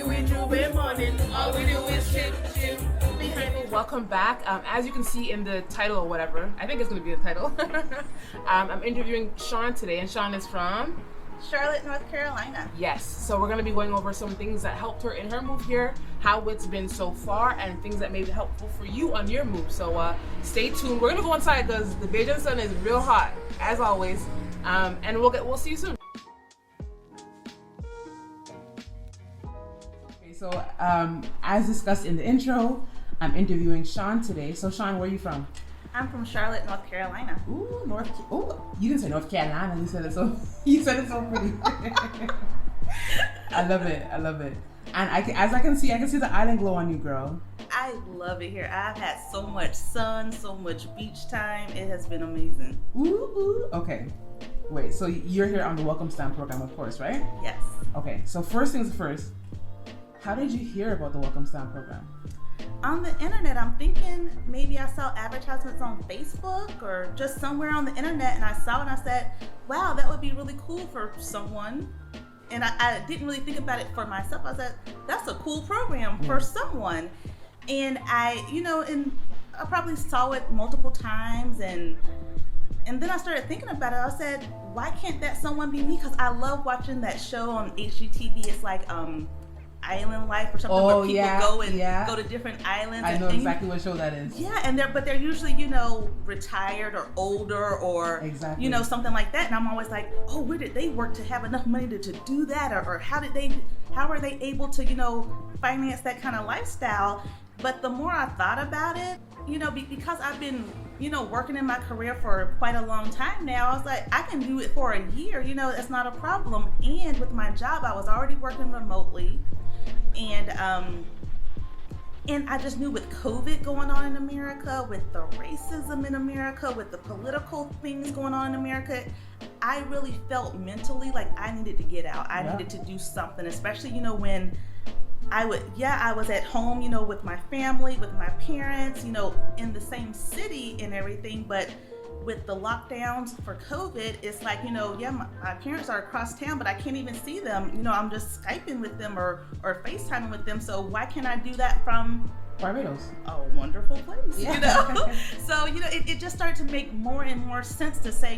morning. All we do is chip. Welcome back. As you can see in the title or whatever, I think it's going to be the title. I'm interviewing Shawn today, and Shawn is from Charlotte, North Carolina. Yes. So we're going to be going over some things that helped her in her move here, how it's been so far, and things that may be helpful for you on your move. So stay tuned. We're going to go inside because the Bajan sun is real hot, as always. And we'll see you soon. Okay, so as discussed in the intro, I'm interviewing Shawn today. So Shawn, where are you from? I'm from Charlotte, North Carolina. Ooh, you didn't say North Carolina. You said it so pretty. I love it. And as I can see the island glow on you, girl. I love it here. I've had so much sun, so much beach time. It has been amazing. Ooh. Okay. Wait, so you're here on the Welcome Stamp program, of course, right? Yes. Okay, so first things first, how did you hear about the Welcome Stamp program? On the internet. I'm thinking maybe I saw advertisements on Facebook or just somewhere on the internet, and I saw it and I said, wow, that would be really cool for someone. And I didn't really think about it for myself. I said, that's a cool program for someone. And I probably saw it multiple times, and then I started thinking about it. I said, why can't that someone be me? Because I love watching that show on HGTV. It's like Island Life or something, where people go to different islands. I know exactly what show that is. Yeah, and they're usually retired or older or something like that. And I'm always like, oh, where did they work to have enough money to do that, or how are they able to finance that kind of lifestyle? But the more I thought about it, because I've been working in my career for quite a long time now, I was like, I can do it for a year. That's not a problem. And with my job, I was already working remotely. And I just knew with COVID going on in America, with the racism in America, with the political things going on in America, I really felt mentally like I needed to get out. I needed to do something, especially, when I was at home, with my family, with my parents, in the same city and everything, but with the lockdowns for COVID, it's like, my parents are across town, but I can't even see them. I'm just Skyping with them or FaceTiming with them. So why can't I do that from Barbados? A wonderful place, So, it just started to make more and more sense to say,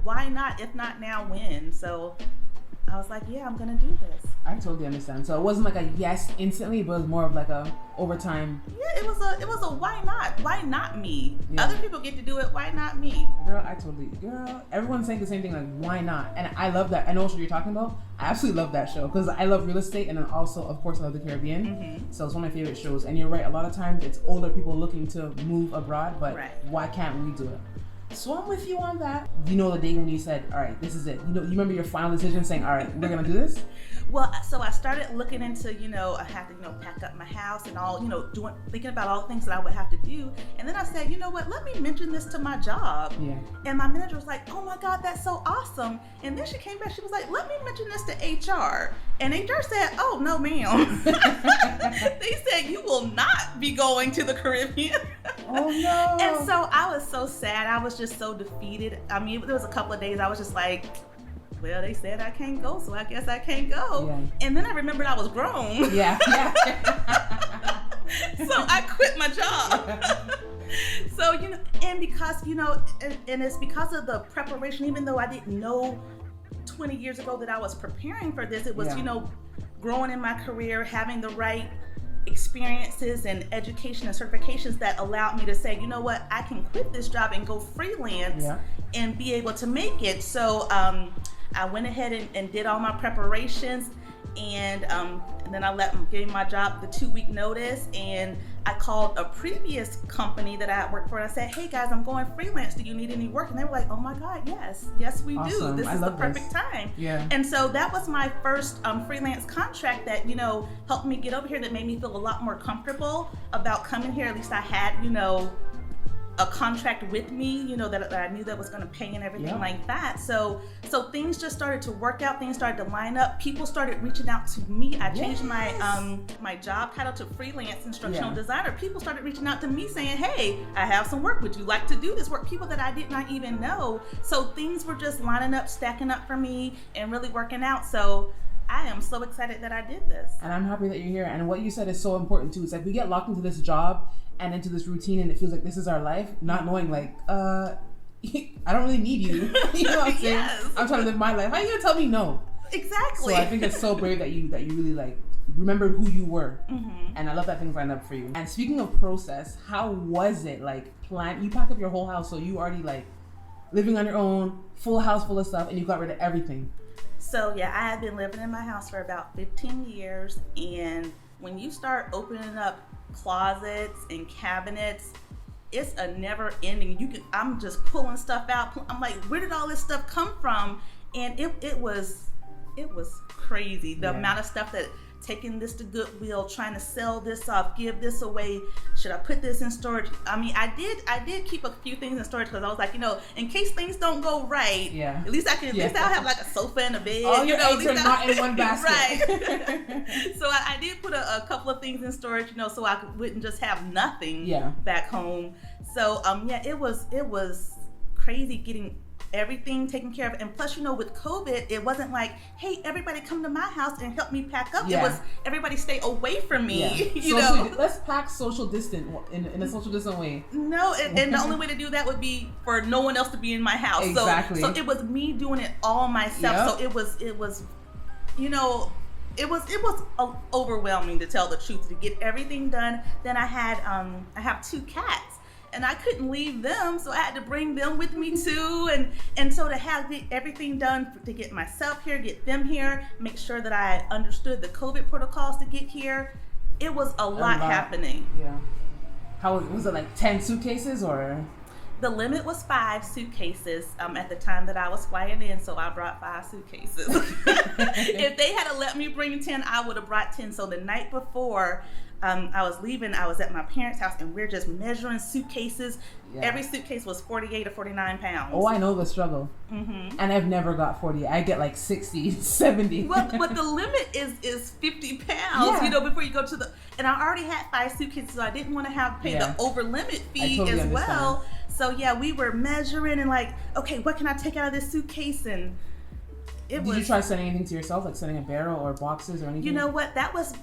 why not? If not now, when? So I was like, yeah, I'm going to do this. I totally understand. So it wasn't like a yes instantly, but it was more of like a overtime. Yeah, it was a why not? Why not me? Yeah. Other people get to do it. Why not me? Girl, everyone's saying the same thing, like, why not? And I love that. I know what you're talking about. I absolutely love that show because I love real estate, and then also, of course, I love the Caribbean. Mm-hmm. So it's one of my favorite shows. And you're right, a lot of times it's older people looking to move abroad, but why can't we do it? So I'm with you on that. The day when you said, all right, this is it. You remember your final decision saying, all right, we're going to do this? Well, so I started looking into, I had to, pack up my house and all, thinking about all the things that I would have to do. And then I said, you know what, let me mention this to my job. Yeah. And my manager was like, oh my God, that's so awesome. And then she came back, she was like, let me mention this to HR. And HR said, oh, no, ma'am. They said, you will not be going to the Caribbean. Oh, no. And so I was so sad. I was just so defeated. I mean, there was a couple of days I was just like, well, they said I can't go, so I guess I can't go. Yeah. And then I remembered I was grown. Yeah. So I quit my job. So, and because, and it's because of the preparation, even though I didn't know 20 years ago that I was preparing for this, it was, growing in my career, having the right experiences and education and certifications that allowed me to say, you know what, I can quit this job and go freelance and be able to make it. So I went ahead and did all my preparations, and then I gave my job the 2-week notice, and I called a previous company that I had worked for, and I said, hey guys, I'm going freelance. Do you need any work? And they were like, oh my God, yes we do. This is the perfect time. Yeah. And so that was my first freelance contract that, helped me get over here, that made me feel a lot more comfortable about coming here. At least I had, a contract with me, that I knew that was going to pay and everything like that. So things just started to work out. Things started to line up. People started reaching out to me. I changed my job title to freelance instructional designer. People started reaching out to me saying, hey, I have some work. Would you like to do this work? People that I did not even know. So things were just lining up, stacking up for me and really working out. So I am so excited that I did this. And I'm happy that you're here. And what you said is so important too. It's like we get locked into this job and into this routine, and it feels like this is our life, not knowing like, I don't really need you. You know what I'm saying? Yes. I'm trying to live my life. How are you gonna tell me no? Exactly. So I think it's so brave that you really like remembered who you were. And I love that things lined up for you. And speaking of process, how was it like you packed up your whole house, so you already like living on your own, full house full of stuff, and you got rid of everything. So yeah, I had been living in my house for about 15 years, and when you start opening up closets and cabinets, it's a never ending. I'm just pulling stuff out. I'm like, where did all this stuff come from? And it was crazy. The amount of stuff that taking this to Goodwill, trying to sell this off, give this away. Should I put this in storage? I mean, I did keep a few things in storage because I was like, in case things don't go right, at least at least I'll have like a sofa and a bed. All your eggs are not in one basket. Right. So I did put a couple of things in storage, so I wouldn't just have nothing back home. So it was crazy getting everything taken care of. And plus, with COVID, it wasn't like, hey, everybody come to my house and help me pack up. It was everybody stay away from me. Let's pack social distant in a social distant way. No, and the only way to do that would be for no one else to be in my house. Exactly. So it was me doing it all myself. So it was overwhelming, to tell the truth, to get everything done. Then I have 2 cats. And I couldn't leave them, so I had to bring them with me too. And so to have everything done, to get myself here, get them here, make sure that I understood the COVID protocols to get here, it was a lot happening. Yeah. How was it, like 10 suitcases or? The limit was 5 suitcases at the time that I was flying in, so I brought 5 suitcases. If they had let me bring 10, I would have brought 10. So the night before I was leaving, I was at my parents' house, and we're just measuring suitcases. Every suitcase was 48 or 49 pounds. Oh, I know the struggle. And I've never got 40. I get like 60, 70. Well, but the limit is 50 pounds, before you go to the... And I already had 5 suitcases, so I didn't want to pay the over limit fee totally as well. So we were measuring and like, okay, what can I take out of this suitcase? And Did you try sending anything to yourself, like sending a barrel or boxes or anything? You know what? That was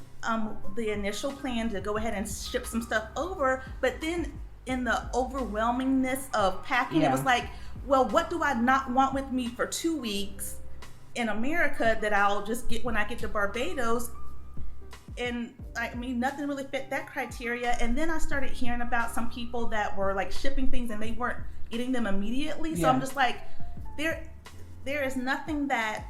the initial plan, to go ahead and ship some stuff over. But then in the overwhelmingness of packing, it was like, well, what do I not want with me for 2 weeks in America that I'll just get when I get to Barbados? And I mean, nothing really fit that criteria. And then I started hearing about some people that were like shipping things and they weren't getting them immediately. So I'm just like, there is nothing that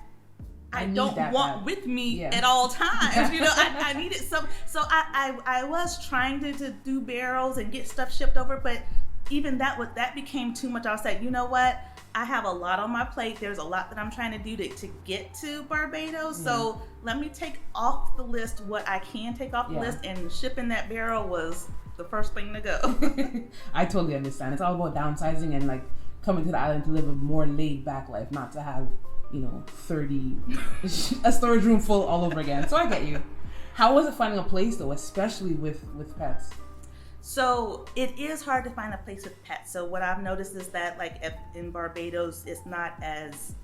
I don't want with me at all times. I needed some. So I was trying to do barrels and get stuff shipped over, but even that became too much. I was like, you know what? I have a lot on my plate. There's a lot that I'm trying to do to get to Barbados. So let me take off the list what I can take off the list, and shipping that barrel was the first thing to go. I totally understand. It's all about downsizing and like coming to the island to live a more laid back life, not to have 30 a storage room full all over again. So I get you. How was it finding a place though, especially with pets? So it is hard to find a place with pets. So what I've noticed is that like in Barbados, it's not as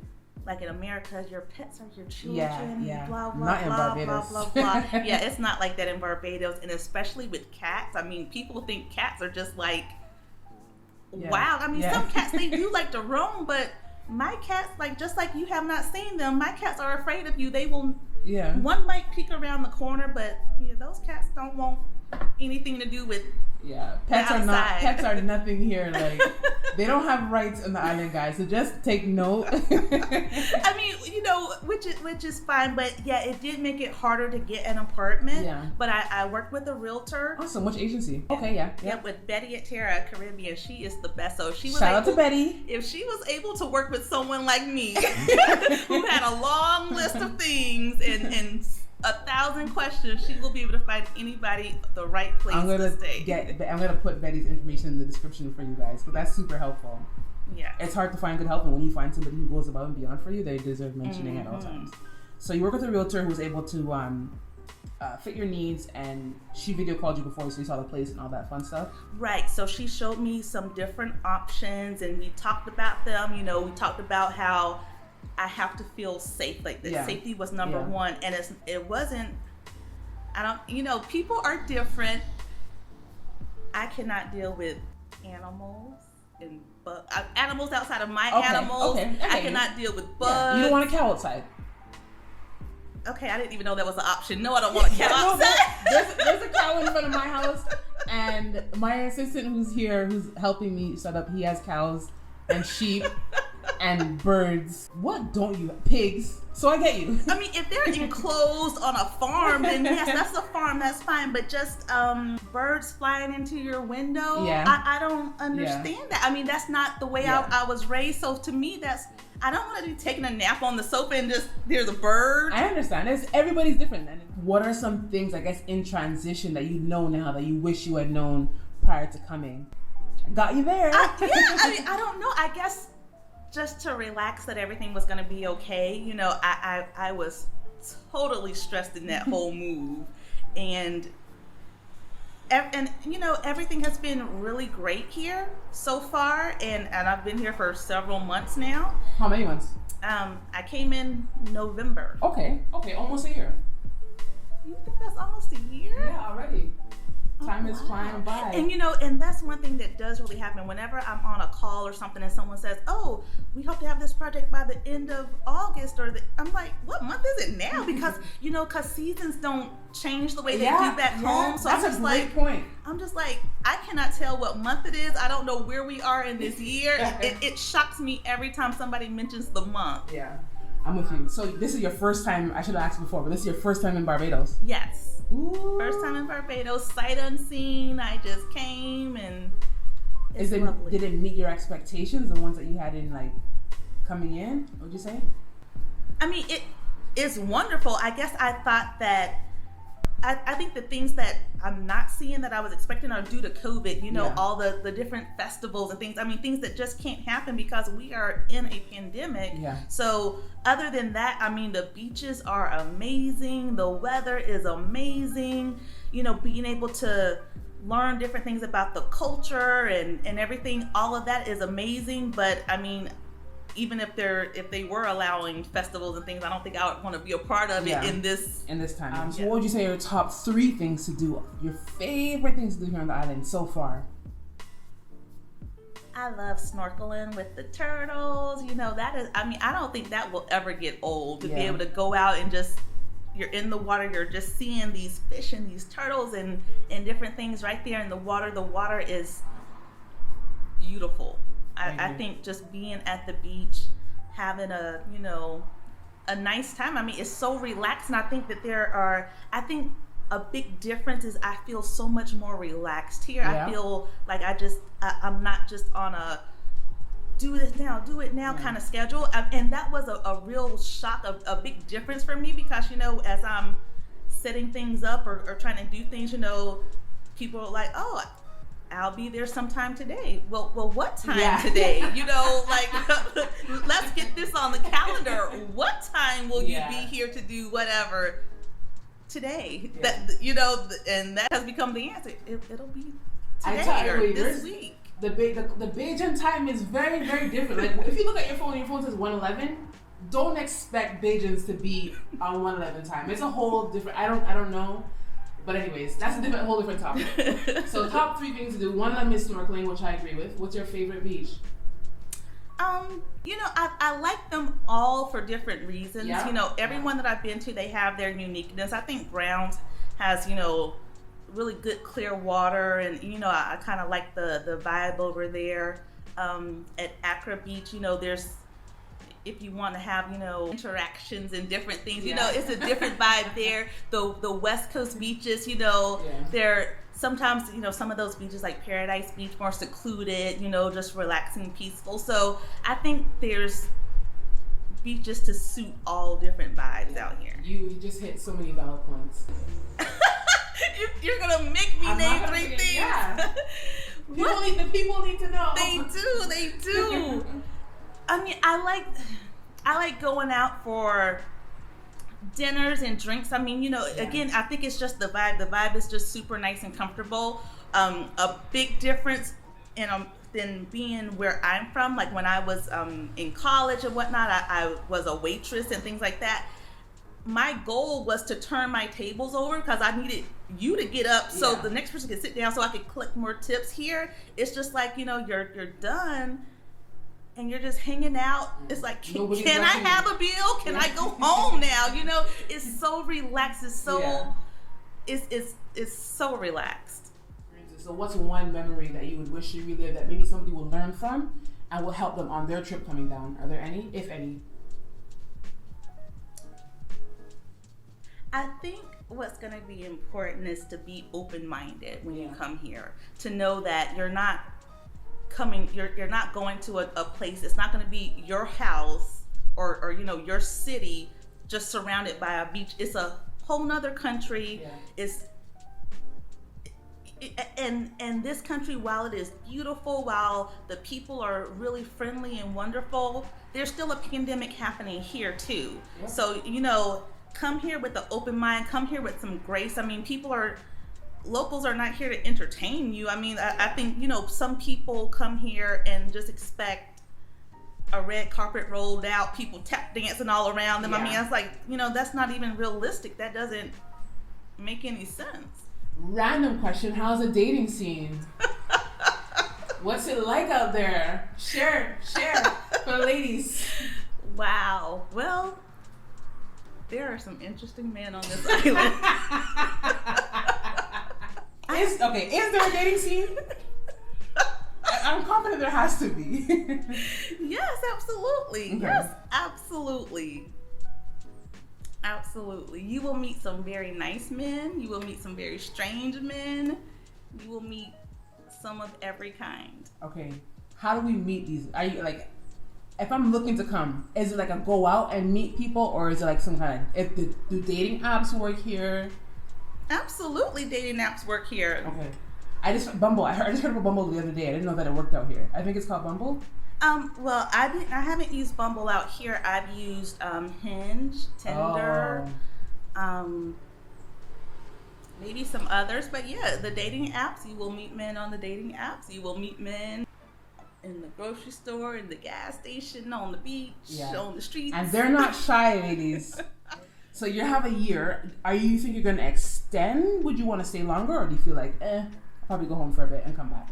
like in America, your pets are your children, blah, blah, not blah, in blah, blah, blah, blah. Yeah, it's not like that in Barbados. And especially with cats, I mean, people think cats are just like, wow. I mean, some cats, they do like to roam, but my cats, like, just like you have not seen them, my cats are afraid of you. They will, one might peek around the corner, but those cats don't want anything to do with pets are nothing here. Like, they don't have rights on the island, guys, so just take note. I mean, which is fine, but it did make it harder to get an apartment. But I worked with a realtor. Awesome. Which agency? Okay, with Betty at Terra Caribbean. She is the best. So she was shout out to Betty. If she was able to work with someone like me who had a long list of things and 1,000 questions, she will be able to find anybody the right place to stay. I'm gonna put Betty's information in the description for you guys, because that's super helpful. Yeah, it's hard to find good help, and when you find somebody who goes above and beyond for you, they deserve mentioning at all times. So you work with a realtor who was able to fit your needs, and she video called you before, so you saw the place and all that fun stuff. Right. So she showed me some different options, and we talked about them. We talked about how I have to feel safe. Like the Yeah. safety was number Yeah. one, and it wasn't. I don't. People are different. I cannot deal with animals and animals outside of my animals. Okay. I cannot deal with bugs. Yeah. You don't want a cow outside. Okay, I didn't even know that was an option. No, I don't want a cow outside. There's a cow in front of my house, and my assistant who's helping me set up, he has cows and sheep and birds. What don't you? Pigs. So I get you. I mean, if they're enclosed on a farm, then yes, that's a farm, that's fine. But just birds flying into your window, I don't understand that. I mean, that's not the way I was raised. So to me, I don't want to be taking a nap on the sofa and just, there's a bird. I understand. Everybody's different. And what are some things, I guess, in transition that you know now that you wish you had known prior to coming? Got you there. I don't know. I guess just to relax that everything was going to be okay. I was totally stressed in that whole move. And everything has been really great here so far. And I've been here for several months now. How many months? I came in November. Okay, almost a year. You think that's almost a year? Yeah, already. Time is flying by. And and that's one thing that does really happen. Whenever I'm on a call or something and someone says, "Oh, we hope to have this project by the end of August," I'm like, "What month is it now?" Because because seasons don't change the way they do back home. So that's I'm just a great point. I'm just like, I cannot tell what month it is. I don't know where we are in this year. It shocks me every time somebody mentions the month. Yeah, I'm with you. So this is your first time. I should have asked before, but this is your first time in Barbados. Yes. Ooh. First time in Barbados, sight unseen. I just came and it's lovely. Did it meet your expectations, the ones that you had in coming in? What would you say? I mean, it is wonderful. I guess I thought that I think the things that I'm not seeing that I was expecting are due to COVID, all the different festivals and things. I mean, things that just can't happen because we are in a pandemic. Yeah. So other than that, I mean, the beaches are amazing. The weather is amazing. Being able to learn different things about the culture and everything, all of that is amazing. But I mean, even if they were allowing festivals and things, I don't think I would want to be a part of it in this time. So what would you say are your top 3 things to do? Your favorite things to do here on the island so far? I love snorkeling with the turtles. That is, I mean, I don't think that will ever get old to be able to go out and just, you're in the water, you're just seeing these fish and these turtles and different things right there in the water. The water is beautiful. I think just being at the beach, having a nice time. I mean, it's so relaxing. I think that I think a big difference is I feel so much more relaxed here. Yeah. I feel like I'm not just on a do it now kind of schedule. And that was a real shock, a big difference for me because, as I'm setting things up or trying to do things, people are like, "Oh, I'll be there sometime today." Well, what time today? Let's get this on the calendar. What time will you be here to do whatever today? Yeah. And that has become the answer. It'll be today or this week. The Beijing time is very, very different. Like if you look at your phone says 1:11. Don't expect Beijing's to be on 1:11 time. It's a whole different. I don't know. But anyways, that's a whole different topic. So top 3 things to do. One of them is snorkeling, which I agree with. What's your favorite beach? I like them all for different reasons. Yeah. Everyone that I've been to, they have their uniqueness. I think Grounds has, really good clear water, and I kind of like the vibe over there. At Accra Beach, there's, if you want to have, interactions and different things, it's a different vibe there. The West Coast beaches, they're sometimes, some of those beaches like Paradise Beach, more secluded, just relaxing, peaceful. So I think there's beaches to suit all different vibes out here. You just hit so many valid points. You're gonna make me name 3 things. Yeah. The people need to know. They do. I mean, I like going out for dinners and drinks. I mean, again, I think it's just the vibe. The vibe is just super nice and comfortable. A big difference in than being where I'm from. Like when I was in college and whatnot, I was a waitress and things like that. My goal was to turn my tables over because I needed you to get up so the next person could sit down so I could collect more tips. Here, it's just like, you know, you're done and you're just hanging out. It's like, can I have a bill? Can I go home now? You know, it's so relaxed. It's so, it's so relaxed. So what's one memory that you would wish you relived that maybe somebody will learn from and will help them on their trip coming down? Are there any, if any? I think what's going to be important is to be open-minded when you come here. To know that you're not coming, you're not going to a place. It's not going to be your house or you know, your city just surrounded by a beach. It's a whole nother country. It's and this country, while it is beautiful, while the people are really friendly and wonderful, there's still a pandemic happening here too. So, you know, come here with an open mind, come here with some grace. I mean, locals are not here to entertain you. I mean, I think, you know, some people come here and just expect a red carpet rolled out, people tap dancing all around them. I mean, it's like, you know, that's not even realistic. That doesn't make any sense. Random question, how's the dating scene? What's it like out there? Share for the ladies. Wow. Well, there are some interesting men on this island. Is there a dating scene? I'm confident there has to be. Yes, absolutely. Okay. Yes, absolutely. Absolutely. You will meet some very nice men. You will meet some very strange men. You will meet some of every kind. Okay. How do we meet these? Are you like, if I'm looking to come, is it like a go out and meet people, or is it like some kind of, do dating apps work here? Absolutely, dating apps work here. Okay. I just heard about Bumble the other day. I didn't know that it worked out here. I think it's called Bumble. Well, I haven't used Bumble out here. I've used Hinge, Tinder, maybe some others. But yeah, the dating apps, you will meet men on the dating apps. You will meet men in the grocery store, in the gas station, on the beach, on the streets. And they're not shy, ladies. So you have a year. You think you're going to extend? Would you want to stay longer, or do you feel like, I'll probably go home for a bit and come back?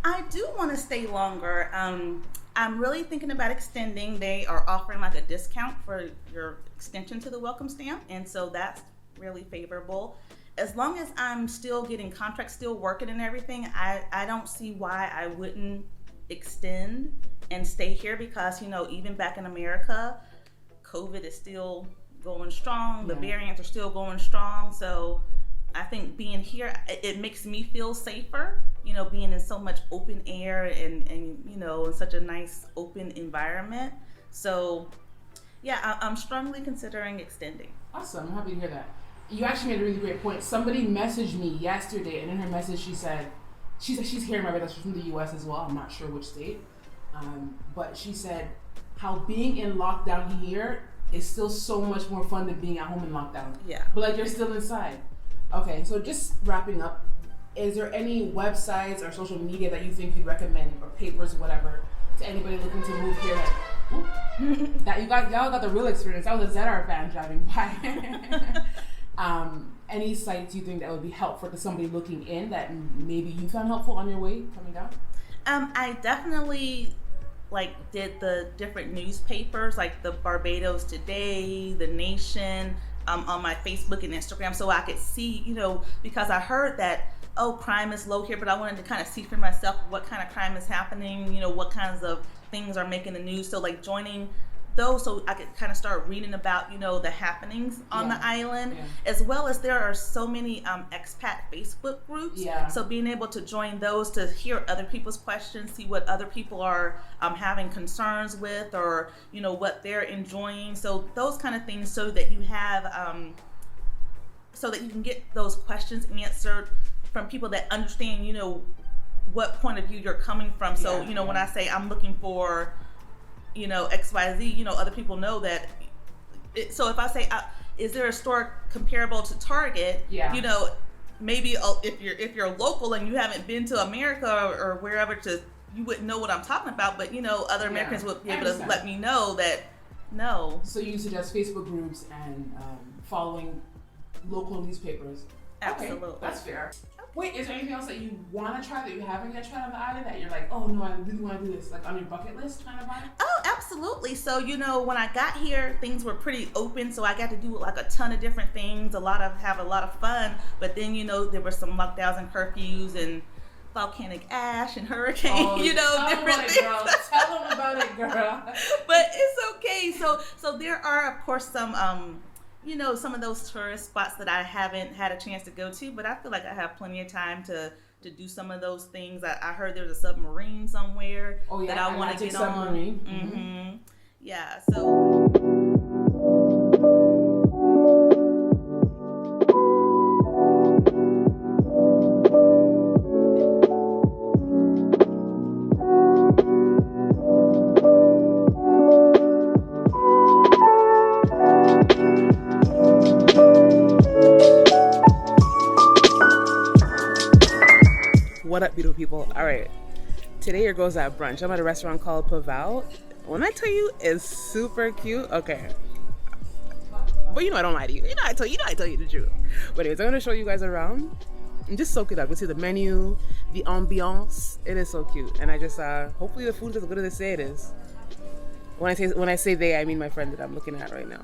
I do want to stay longer. I'm really thinking about extending. They are offering like a discount for your extension to the welcome stamp, and so that's really favorable. As long as I'm still getting contracts, still working and everything, I don't see why I wouldn't extend and stay here, because, you know, even back in America, COVID is still going strong. The variants are still going strong. So I think being here, it makes me feel safer, you know, being in so much open air and you know, in such a nice open environment. So yeah, I'm strongly considering extending. Awesome. I'm happy to hear that. You actually made a really great point. Somebody messaged me yesterday, and in her message she said she's here in Barbados. She's from the US as well. I'm not sure which state. But she said how being in lockdown here is still so much more fun than being at home in lockdown. Yeah. But like, you're still inside. Okay, so just wrapping up, is there any websites or social media that you think you'd recommend, or papers, whatever, to anybody looking to move here that y'all got the real experience? I was a ZR fan driving by. Any sites you think that would be helpful to somebody looking in that maybe you found helpful on your way coming down? I definitely did the different newspapers, like the Barbados Today, the Nation, on my Facebook and Instagram, so I could see, you know, because I heard that, crime is low here, but I wanted to kind of see for myself what kind of crime is happening, you know, what kinds of things are making the news. So like joining those, so I could kind of start reading about, you know, the happenings on the island, as well as there are so many expat Facebook groups. So being able to join those to hear other people's questions, see what other people are having concerns with, or, you know, what they're enjoying. So those kind of things, so that you have, so that you can get those questions answered from people that understand, you know, what point of view you're coming from. So, you know, when I say I'm looking for, you know, XYZ, you know, other people know that. So if I say, is there a store comparable to Target? You know, maybe if you're local and you haven't been to America or wherever to you wouldn't know what I'm talking about, but you know, other Americans would be able to let me know that no. So you suggest Facebook groups and following local newspapers. Absolutely. Okay, that's fair. Wait, is there anything else that you want to try that you haven't yet tried on the island that you're like, oh no, I really want to do this, like on your bucket list kind of vibe? Oh, absolutely. So, you know, when I got here, things were pretty open, so I got to do like a ton of different things, have a lot of fun. But then, you know, there were some lockdowns and curfews and volcanic ash and hurricane, you know, different things. Tell them about it, girl. But it's okay. So there are, of course, some you know, some of those tourist spots that I haven't had a chance to go to, but I feel like I have plenty of time to do some of those things. I heard there's a submarine somewhere that I want to get on. Mm-hmm. Yeah, so. What up, beautiful people? All right, today your girl's at brunch. I'm at a restaurant called Pavao. When I tell you it's super cute, okay. But you know I don't lie to you. You know I tell you the truth. But anyways, I'm gonna show you guys around and just soak it up. You'll see the menu, the ambiance. It is so cute, and I just hopefully the food is as good as they say it is. When I say they, I mean my friend that I'm looking at right now.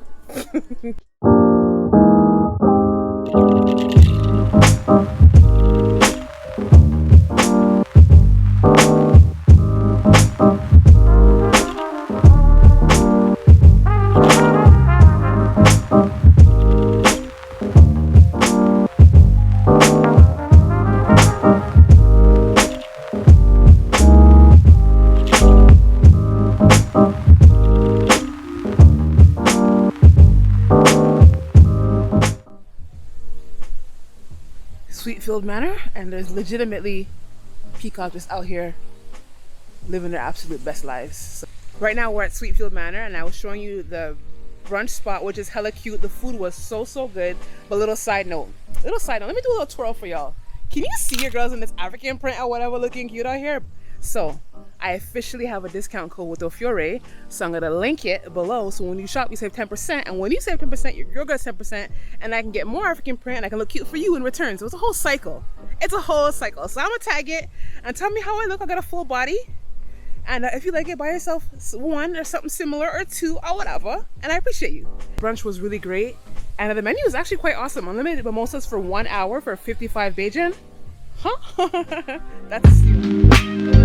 Sweetfield Manor, and there's legitimately peacocks just out here living their absolute best lives. So right now we're at Sweetfield Manor, and I was showing you the brunch spot, which is hella cute. The food was so good. But little side note, let me do a little twirl for y'all. Can you see your girls in this African print or whatever looking cute out here? So I officially have a discount code with Ofiore, so I'm gonna link it below. So when you shop, you save 10%, and when you save 10%, your girl gets 10%, and I can get more African print, and I can look cute for you in return. So it's a whole cycle. So I'm gonna tag it and tell me how I look. I got a full body, and if you like it, buy yourself one or something similar or two or whatever, and I appreciate you. Brunch was really great, and the menu is actually quite awesome. Unlimited mimosas for 1 hour for 55 Bajan. Huh? That's a steal.